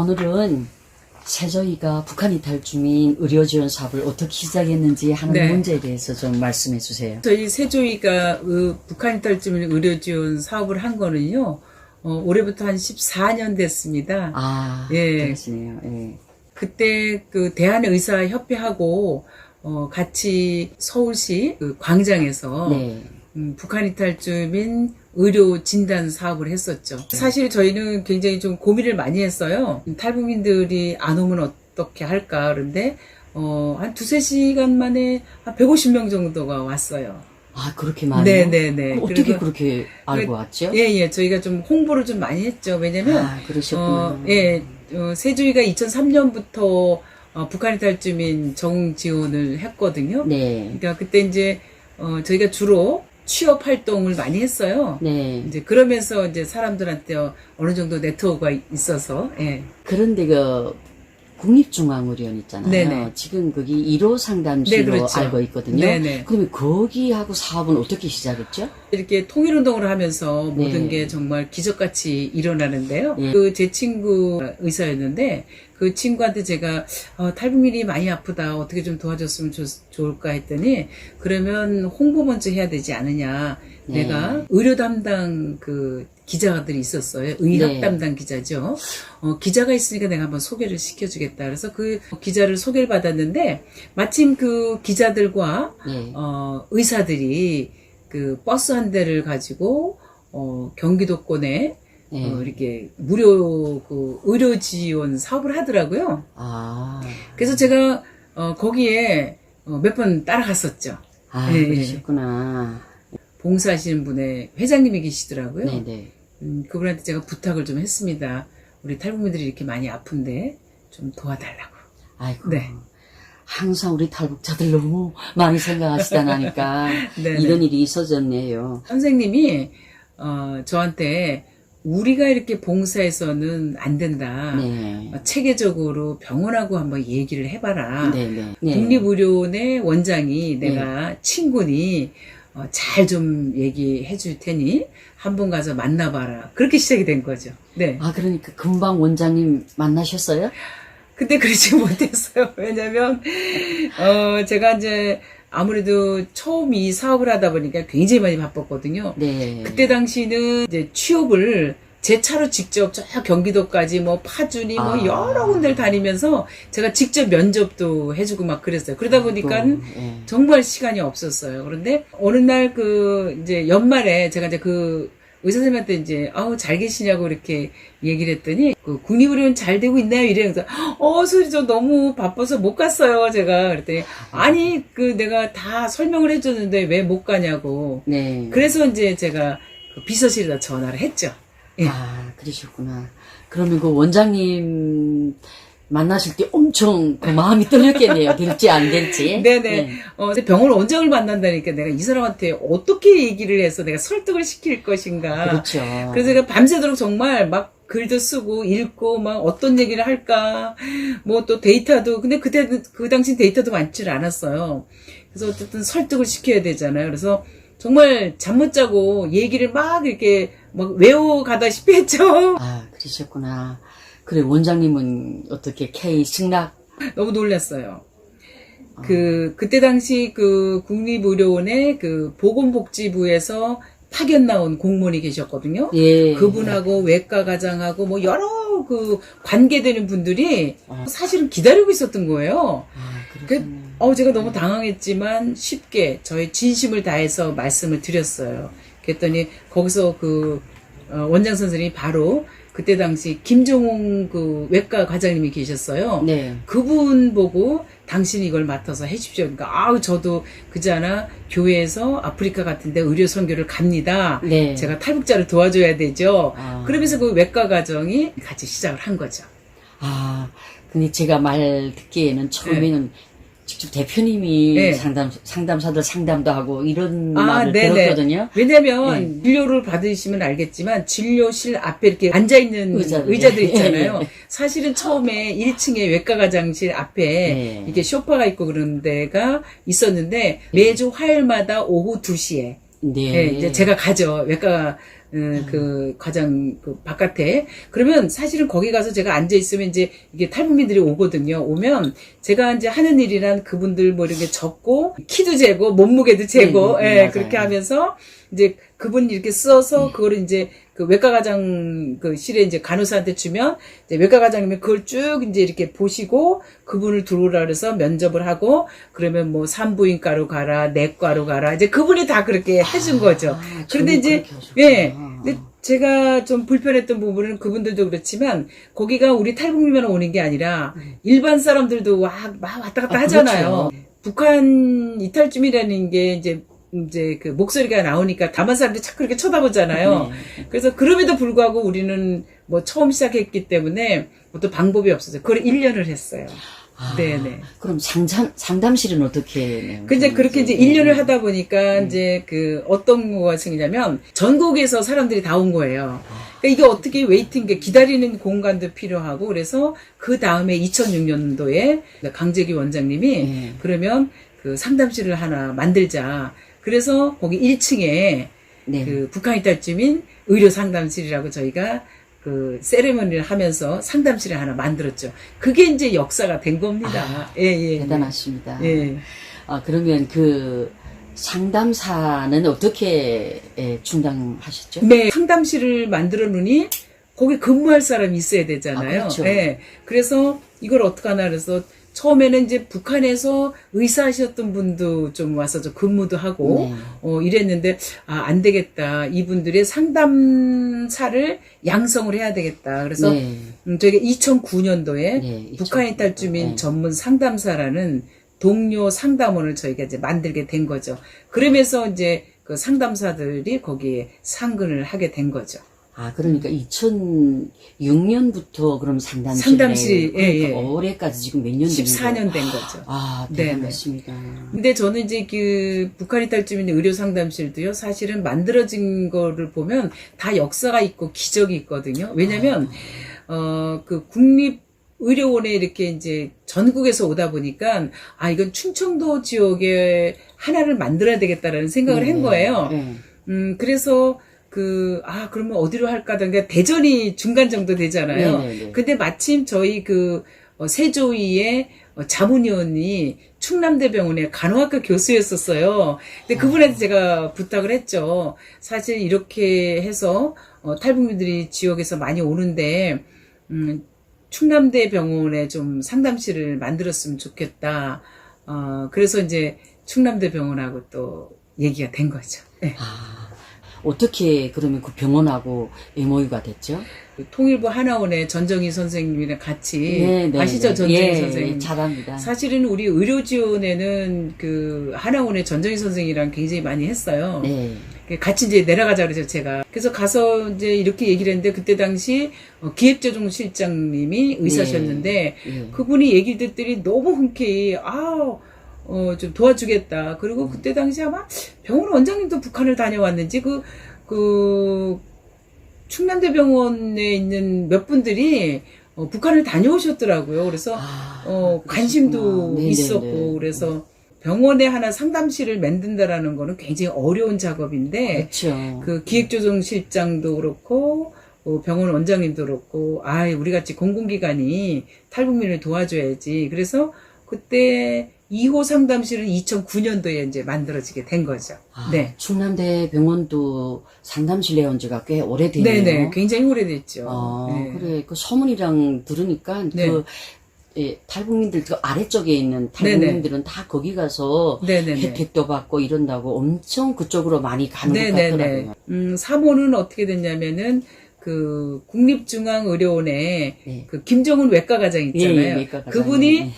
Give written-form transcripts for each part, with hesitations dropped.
오늘은 세저희가 북한 이탈 주민 의료 지원 사업을 어떻게 시작했는지 하는 네. 문제에 대해서 좀 말씀해 주세요. 저희 세조이가 북한 이탈 주민 의료 지원 사업을 한 거는요, 올해부터 한 14년 됐습니다. 아, 예. 그러시네요. 예. 그때 그 대한의사협회하고 같이 서울시 그 광장에서 네. 북한 이탈 주민 의료 진단 사업을 했었죠. 사실 저희는 굉장히 좀 고민을 많이 했어요. 탈북민들이 안 오면 어떻게 할까. 그런데 한 두세 시간 만에 한 150명 정도가 왔어요. 아, 그렇게 많아요? 네네네. 그럼 어떻게 그리고 그렇게 알고 왔죠? 예. 저희가 좀 홍보를 좀 많이 했죠. 왜냐면, 아, 그러셨구나. 세조이가 2003년부터 북한 이탈 주민 정 지원을 했거든요. 네. 그러니까 그때 이제, 저희가 주로 취업 활동을 많이 했어요. 네. 이제 그러면서 이제 사람들한테 어느 정도 네트워크가 있어서, 예. 그런데 그 국립중앙의료원 있잖아요. 네네. 지금 거기 1호 상담실로 네, 그렇죠. 알고 있거든요. 네네. 그러면 거기하고 사업은 어떻게 시작했죠? 이렇게 통일운동을 하면서 네. 모든 게 정말 기적같이 일어나는데요. 네. 제 친구 의사였는데 그 친구한테 제가 탈북민이 많이 아프다. 어떻게 좀 도와줬으면 좋을까 했더니 그러면 홍보 먼저 해야 되지 않느냐. 네. 내가 의료 담당 그 기자들이 있었어요. 의학 네. 담당 기자죠. 기자가 있으니까 내가 한번 소개를 시켜주겠다. 그래서 그 기자를 소개를 받았는데 마침 그 기자들과 네. 의사들이 그 버스 한 대를 가지고 경기도권에 네. 이렇게 무료 그 의료 지원 사업을 하더라고요. 아. 그래서 제가 거기에 몇 번 따라갔었죠. 아, 예, 그러셨구나. 봉사하시는 분의 회장님이 계시더라고요. 네네. 그분한테 제가 부탁을 좀 했습니다. 우리 탈북민들이 이렇게 많이 아픈데 좀 도와달라고. 아이고. 네. 항상 우리 탈북자들 너무 많이 생각하시다니까 네네. 이런 일이 있어졌네요. 선생님이 저한테 우리가 이렇게 봉사해서는 안 된다. 네. 체계적으로 병원하고 한번 얘기를 해봐라. 네네. 네. 국립의료원의 원장이 내가 친구니 잘 좀 얘기해 줄 테니 한번 가서 만나봐라. 그렇게 시작이 된 거죠. 네. 아, 그러니까 금방 원장님 만나셨어요? 근데 그러지 못했어요. 왜냐면 제가 이제 아무래도 처음 이 사업을 하다 보니까 굉장히 많이 바빴거든요. 네. 그때 당시는 이제 취업을 제 차로 직접 저 경기도까지 뭐 파주니 뭐 아. 여러 군데를 다니면서 제가 직접 면접도 해주고 막 그랬어요. 그러다 보니까 예. 정말 시간이 없었어요. 그런데 어느 날 그 이제 연말에 제가 이제 그 의사 선생님한테 이제 잘 계시냐고 이렇게 얘기를 했더니 그 국립의료원 잘 되고 있나요? 이래서 소리 저 너무 바빠서 못 갔어요. 제가 그랬더니 아니 그 내가 다 설명을 해줬는데 왜 못 가냐고. 네. 그래서 이제 제가 그 비서실에다 전화를 했죠. 예. 아, 그러셨구나. 그러면 그 원장님 만나실 때 엄청 그 마음이 떨렸겠네요. 될지 안 될지. 네네. 네. 근데 병원 원장을 만난다니까 내가 이 사람한테 어떻게 얘기를 해서 내가 설득을 시킬 것인가. 그렇죠. 그래서 제가 밤새도록 정말 막 글도 쓰고 읽고 막 어떤 얘기를 할까. 뭐 또 데이터도, 근데 그 당시 데이터도 많지 않았어요. 그래서 어쨌든 설득을 시켜야 되잖아요. 그래서 정말 잠 못 자고 얘기를 막 이렇게 막 외워가다시피 했죠. 아, 그러셨구나. 그래, 원장님은 어떻게 K 승낙? 너무 놀랐어요. 그때 당시 그 국립의료원의 그 보건복지부에서 파견 나온 공무원이 계셨거든요. 예. 그분하고 외과 과장하고 뭐 여러 그 관계되는 분들이 아. 사실은 기다리고 있었던 거예요. 아, 그렇군요. 제가 너무 당황했지만 쉽게 저의 진심을 다해서 말씀을 드렸어요. 그랬더니 거기서 그 원장 선생님이 바로 그때 당시 김종웅 그 외과 과장님이 계셨어요. 네. 그분 보고 당신이 이걸 맡아서 해주십시오. 그러니까 저도 그잖아 교회에서 아프리카 같은데 의료 선교를 갑니다. 네. 제가 탈북자를 도와줘야 되죠. 아. 그러면서 그 외과 과정이 같이 시작을 한 거죠. 아, 근데 제가 말 듣기에는 처음에는 직접 대표님이 네. 상담사들 상담도 하고 이런 아, 말을 네네. 들었거든요. 왜냐면 진료를 받으시면 알겠지만 진료실 앞에 이렇게 앉아있는 의자들. 의자들 있잖아요. 예. 사실은 처음에 1층에 외과 과장실 앞에 네. 이렇게 소파가 있고 그런 데가 있었는데 매주 화요일마다 오후 2시에 네. 이제 제가 가죠. 외과 그 과장 그 바깥에. 그러면 사실은 거기 가서 제가 앉아 있으면 이제 이게 탈북민들이 오거든요. 오면 제가 이제 하는 일이란 그분들 뭐 이렇게 적고 키도 재고 몸무게도 재고 맞아요. 그렇게 하면서 이제 그분이 이렇게 써서 그거를 이제 그 외과 과장 그 실에 이제 간호사한테 주면 이제 외과 과장님이 그걸 쭉 이제 이렇게 보시고 그분을 들어오라 그래서 면접을 하고 그러면 뭐 산부인과로 가라 내과로 가라 이제 그분이 다 그렇게 해준 거죠. 그런데 이제 근데 제가 좀 불편했던 부분은 그분들도 그렇지만 거기가 우리 탈북민만 오는 게 아니라 일반 사람들도 막 왔다 갔다 하잖아요. 그렇죠. 북한 이탈주민이라는 게 이제 그 목소리가 나오니까 다만 사람들이 자꾸 이렇게 쳐다보잖아요. 그래서 그럼에도 불구하고 우리는 뭐 처음 시작했기 때문에 어떤 방법이 없었어요. 그걸 1년을 했어요. 네네. 그럼 상담실은 어떻게? 근데 그렇게 이제 1년을 하다 보니까 이제 그 어떤 거가 생기냐면 전국에서 사람들이 다 온 거예요. 그러니까 이게 어떻게 웨이팅, 기다리는 공간도 필요하고 그래서 그 다음에 2006년도에 강재기 원장님이 그러면 그 상담실을 하나 만들자. 그래서 거기 1층에 그 북한 이탈주민 의료 상담실이라고 저희가 그 세레머니를 하면서 상담실을 하나 만들었죠. 그게 이제 역사가 된 겁니다. 대단하십니다. 그러면 그 상담사는 어떻게 충당하셨죠? 네, 상담실을 만들어 놓으니 거기 근무할 사람이 있어야 되잖아요. 그렇죠. 그래서 이걸 어떡하나 그래서 처음에는 이제 북한에서 의사하셨던 분도 좀 와서 좀 근무도 하고, 이랬는데, 안 되겠다. 이분들의 상담사를 양성을 해야 되겠다. 그래서, 저희가 2009년도에 북한 이탈주민 전문 상담사라는 동료 상담원을 저희가 이제 만들게 된 거죠. 그러면서 이제 그 상담사들이 거기에 상근을 하게 된 거죠. 그러니까 2006년부터 그럼 상담실이 그러니까 올해까지 지금 몇 년 된 거예요? 14년 된 거죠. 대단하십니다. 근데 저는 이제 그 북한 이탈주민 의료 상담실도요, 사실은 만들어진 거를 보면 다 역사가 있고 기적이 있거든요. 왜냐면, 그 국립의료원에 이렇게 이제 전국에서 오다 보니까, 이건 충청도 지역에 하나를 만들어야 되겠다라는 생각을 한 거예요. 그래서 그러면 어디로 할까? 그러니까 대전이 중간 정도 되잖아요. 근데 마침 저희 세조위의 자문위원이 충남대병원의 간호학과 교수였었어요. 근데 그분한테 제가 부탁을 했죠. 사실 이렇게 해서, 탈북민들이 지역에서 많이 오는데, 충남대병원에 좀 상담실을 만들었으면 좋겠다. 그래서 이제 충남대병원하고 또 얘기가 된 거죠. 네. 어떻게 그러면 그 병원하고 MOU가 됐죠? 통일부 하나원의 전정희 선생님이랑 같이 아시죠? 전정희 선생님. 잘합니다. 사실은 우리 의료지원에는 그 하나원의 전정희 선생님이랑 굉장히 많이 했어요. 같이 이제 내려가자 그래서 제가. 그래서 가서 이제 이렇게 얘기를 했는데 그때 당시 기획조정실장님이 의사셨는데 그분이 얘기 듣더니 너무 흔쾌히 좀 도와주겠다. 그리고 그때 당시 아마 병원 원장님도 북한을 다녀왔는지 충남대병원에 있는 몇 분들이 북한을 다녀오셨더라고요. 그래서 관심도 있었고 그래서 병원에 하나 상담실을 만든다라는 거는 굉장히 어려운 작업인데 그 기획조정실장도 그렇고 병원 원장님도 그렇고 우리 같이 공공기관이 탈북민을 도와줘야지. 그래서 그때 2호 상담실은 2009년도에 이제 만들어지게 된 거죠. 네. 충남대병원도 상담실 내온 지가 꽤 오래됐네요. 네네. 굉장히 오래됐죠. 그래. 그 소문이랑 들으니까 탈북민들 그 아래쪽에 있는 탈북민들은 다 거기 가서 혜택도 받고 이런다고 엄청 그쪽으로 많이 가는 것 같더라고요. 3호는 어떻게 됐냐면은 그 국립중앙의료원에 그 김정은 외과과장 있잖아요. 그분이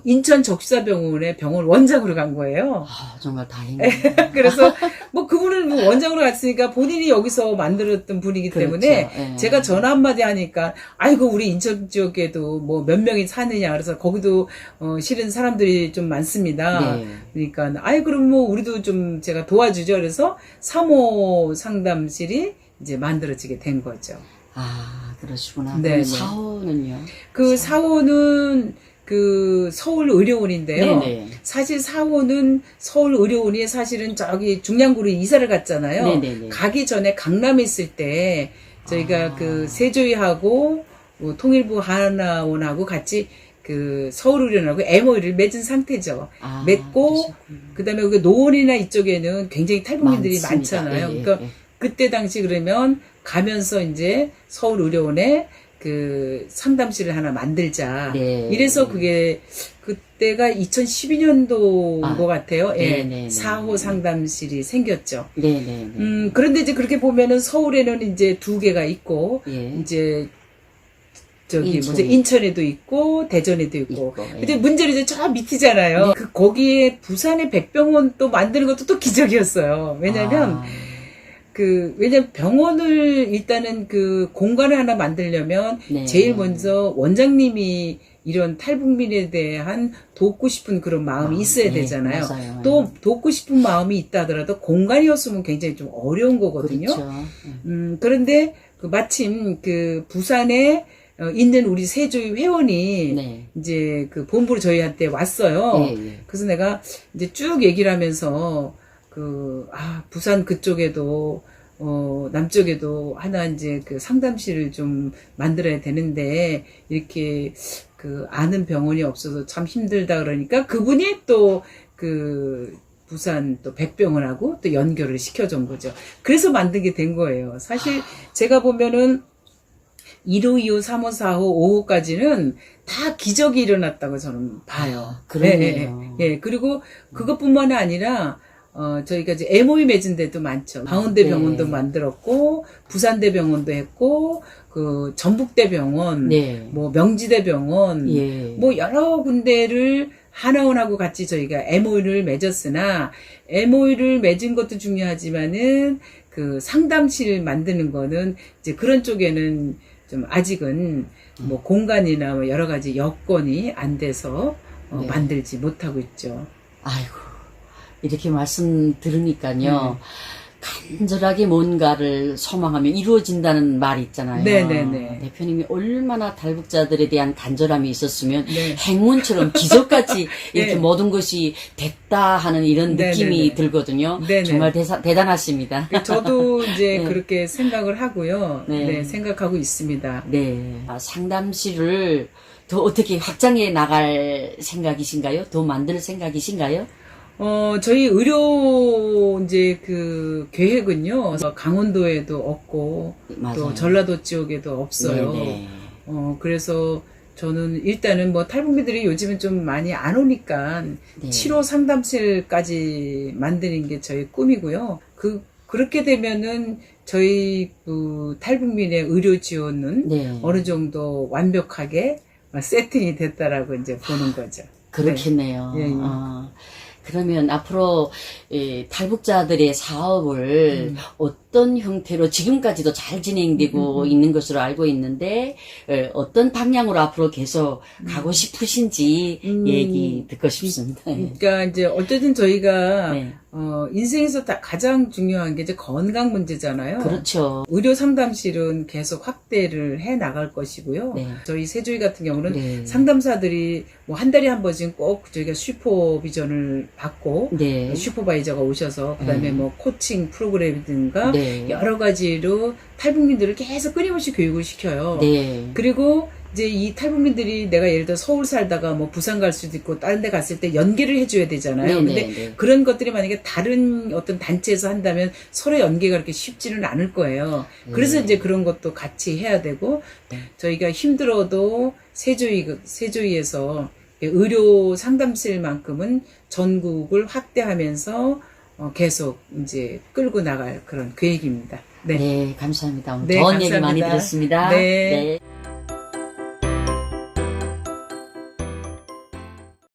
인천 적시사병원의 병원 원장으로 간 거예요. 정말 다행이네요. 그래서 뭐 그분은 뭐 원장으로 갔으니까 본인이 여기서 만들었던 분이기 때문에 제가 전화 한마디 하니까 우리 인천 지역에도 뭐 몇 명이 사느냐 그래서 거기도 실은 사람들이 좀 많습니다. 그러니까 그럼 뭐 우리도 좀 제가 도와주죠. 그래서 3호 상담실이 이제 만들어지게 된 거죠. 그러시구나. 네. 4호는요? 그 4호는 그 서울의료원인데요. 네네. 사실 사호는 서울의료원이 사실은 저기 중량구로 이사를 갔잖아요. 네네네. 가기 전에 강남에 있을 때 저희가 그 세조위하고 통일부 하나원하고 같이 그 서울의료원하고 MOU를 맺은 상태죠. 맺고 그다음에 그 노원이나 이쪽에는 굉장히 탈북민들이 많잖아요. 예, 예, 그러니까 예. 그때 당시 그러면 가면서 이제 서울의료원에 그 상담실을 하나 만들자. 네. 이래서 그게 그때가 2012년도인 것 같아요. 예. 네네네. 4호 상담실이 생겼죠. 네네. 그런데 이제 그렇게 보면은 서울에는 이제 2개가 있고, 예. 이제 저기 뭐지 인천에도 있고 대전에도 있고. 근데 예. 문제는 이제 저 밑이잖아요. 그 거기에 부산의 백병원 또 만드는 것도 또 기적이었어요. 왜냐면 왜냐면 병원을 일단은 그 공간을 하나 만들려면 네. 제일 먼저 원장님이 이런 탈북민에 대한 돕고 싶은 그런 마음이 있어야 네, 되잖아요. 맞아요. 또 돕고 싶은 마음이 있다 하더라도 공간이었으면 굉장히 좀 어려운 거거든요. 그렇죠. 그런데 그 마침 그 부산에 있는 우리 세조위 회원이 네. 이제 그 본부로 저희한테 왔어요. 예, 예. 그래서 내가 이제 쭉 얘기를 하면서 부산 그쪽에도 남쪽에도 하나 이제 그 상담실을 좀 만들어야 되는데 이렇게 그 아는 병원이 없어서 참 힘들다 그러니까 그분이 또 그 부산 또 백병원하고 또 연결을 시켜준 거죠. 그래서 만들게 된 거예요. 사실 제가 보면은 1호, 2호, 3호, 4호, 5호까지는 다 기적이 일어났다고 저는 봐요. 그러네요. 예, 그리고 그것뿐만 아니라 저희가 이제 MOU 맺은 데도 많죠. 강원대병원도 만들었고, 부산대병원도 했고, 그 전북대병원, 네. 뭐 명지대병원, 예. 뭐 여러 군데를 하나원하고 같이 저희가 MOU를 맺었으나, MOU를 맺은 것도 중요하지만은 그 상담실 만드는 거는 이제 그런 쪽에는 좀 아직은 뭐 공간이나 뭐 여러 가지 여건이 안 돼서 네. 만들지 못하고 있죠. 아이고, 이렇게 말씀 들으니까요. 간절하게 뭔가를 소망하면 이루어진다는 말이 있잖아요. 네네네. 대표님이 얼마나 탈북자들에 대한 간절함이 있었으면 네. 행운처럼 기적같이 이렇게 네. 모든 것이 됐다 하는 이런 느낌이 네네네. 들거든요. 네네. 정말 대단하십니다. 저도 이제 네. 그렇게 생각을 하고요. 네. 네, 생각하고 있습니다. 네. 상담실을 더 어떻게 확장해 나갈 생각이신가요? 더 만들 생각이신가요? 저희 의료 이제 그 계획은요. 강원도에도 없고 맞아요. 또 전라도 지역에도 없어요. 네네. 그래서 저는 일단은 뭐 탈북민들이 요즘은 좀 많이 안 오니까 네. 7호 상담실까지 만드는 게 저희 꿈이고요. 그렇게 되면은 저희 그 탈북민의 의료 지원은 네. 어느 정도 완벽하게 세팅이 됐다라고 이제 보는 거죠. 그렇겠네요. 네. 예, 예. 그러면 앞으로 탈북자들의 사업을 어떤 형태로 지금까지도 잘 진행되고 있는 것으로 알고 있는데 어떤 방향으로 앞으로 계속 가고 싶으신지 얘기 듣고 싶습니다. 그러니까 이제 어쨌든 저희가 네. 인생에서 가장 중요한 게 이제 건강 문제잖아요. 그렇죠. 의료 상담실은 계속 확대를 해 나갈 것이고요. 네. 저희 세조위 같은 경우는 네. 상담사들이 뭐 한 달에 한 번씩 꼭 저희가 슈퍼비전을 받고 네. 슈퍼바이저가 오셔서 그다음에 뭐 코칭 프로그램이든가 네. 여러 가지로 탈북민들을 계속 끊임없이 교육을 시켜요. 네. 그리고 이제 이 탈북민들이 내가 예를 들어 서울 살다가 뭐 부산 갈 수도 있고 다른 데 갔을 때 연계를 해줘야 되잖아요. 네, 근데 네, 네. 그런 것들이 만약에 다른 어떤 단체에서 한다면 서로 연계가 그렇게 쉽지는 않을 거예요. 그래서 이제 그런 것도 같이 해야 되고 저희가 힘들어도 세조위에서 의료 상담실만큼은 전국을 확대하면서 계속 이제 끌고 나갈 그런 계획입니다. 네, 네, 감사합니다. 오늘 네, 좋은 얘기 감사합니다. 많이 들었습니다. 네. 네.